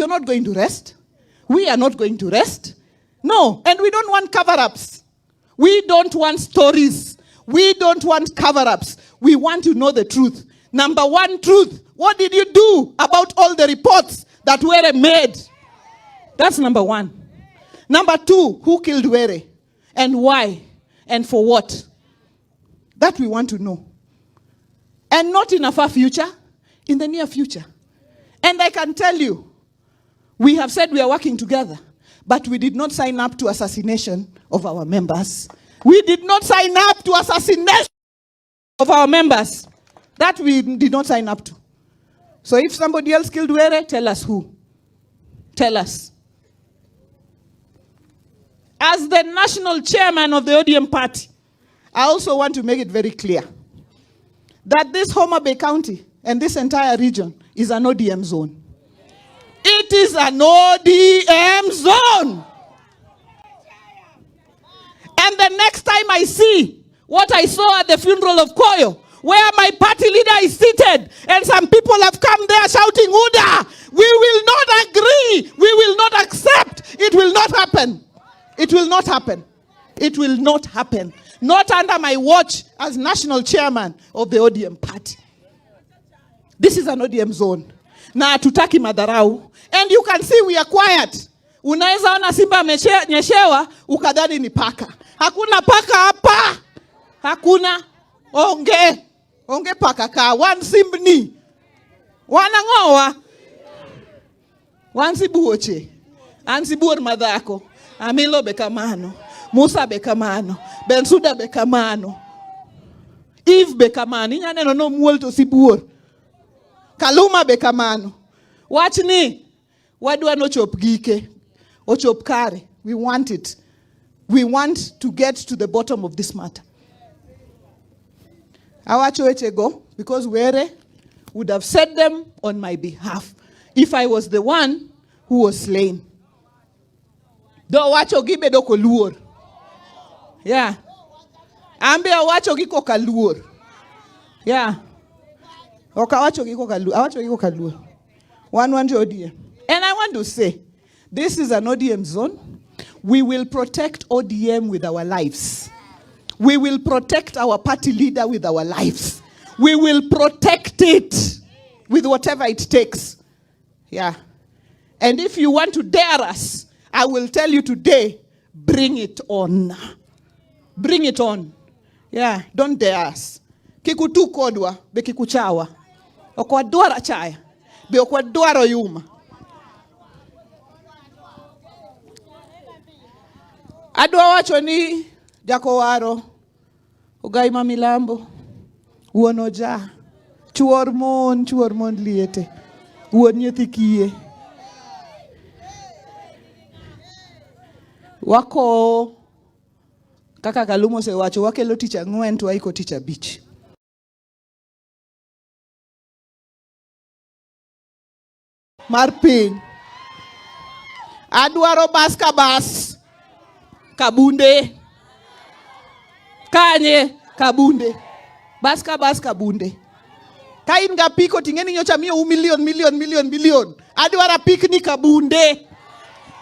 You're not going to rest. We are not going to rest. No, and we don't want cover-ups. We don't want stories. We don't want cover-ups. We want to know the truth. Number one truth. What did you do about all the reports that were made? That's number one. Number two, who killed Were? And why? And for what? That we want to know. And not in a far future, in the near future. And I can tell you, we have said we are working together, but we did not sign up to assassination of our members. We did not sign up to assassination of our members. That we did not sign up to. So if somebody else killed Were, tell us who. Tell us. As the national chairman of the ODM party, I also want to make it very clear that this Homa Bay County and this entire region is an ODM zone. It is an ODM zone. And the next time I see what I saw at the funeral of Koyo, where my party leader is seated and some people have come there shouting, Uda, we will not agree, we will not accept, it will not happen. It will not happen. It will not happen. Not under my watch as national chairman of the ODM party. This is an ODM zone. Na hatutaki madharau. And you can see we are quiet. Unaweza ona simba nyeshewa, ukadhani ni paka. Hakuna paka hapa. Hakuna. Onge paka ka. Wan simbni. Wanangowa. Wan sibuoche. Ansibuor madhako. Amilo bekamano. Musa bekamano. Bensuda bekamano. Eve bekamano. Inyane no muol to sibuor. Kaluma bekamano. Watch ni. Wadwa no chop gike. O chop kare. We want it. We want to get to the bottom of this matter. Awacho go because Were would have said them on my behalf if I was the one who was slain. Do wacho gibe do koluor. Yeah. Ambe wacho giko kaluor. Yeah. Oka wacho giko kaluor. Awacho giko kaluor. One ODM. And I want to say, this is an ODM zone. We will protect ODM with our lives. We will protect our party leader with our lives. We will protect it with whatever it takes. Yeah. And if you want to dare us, I will tell you today, bring it on. Bring it on. Yeah, don't dare us. Kikutu kodwa, be kikuchawa. Okwa duara chaya, be okwa duara yuma. Adwa wacho ni jako waro, ugai mamilambo, uonoja, chuor mon liete, uon nyethikie. Wako kaka Kalumo se wacho wakelo tich ang'wen to waiko tich abich. Mar piny. Adwaro bas kabunde. Kanye kabunde. Bas kabunde. Ka in ga piko tingeni nyocha miyo million. Adwara pik ni kabunde.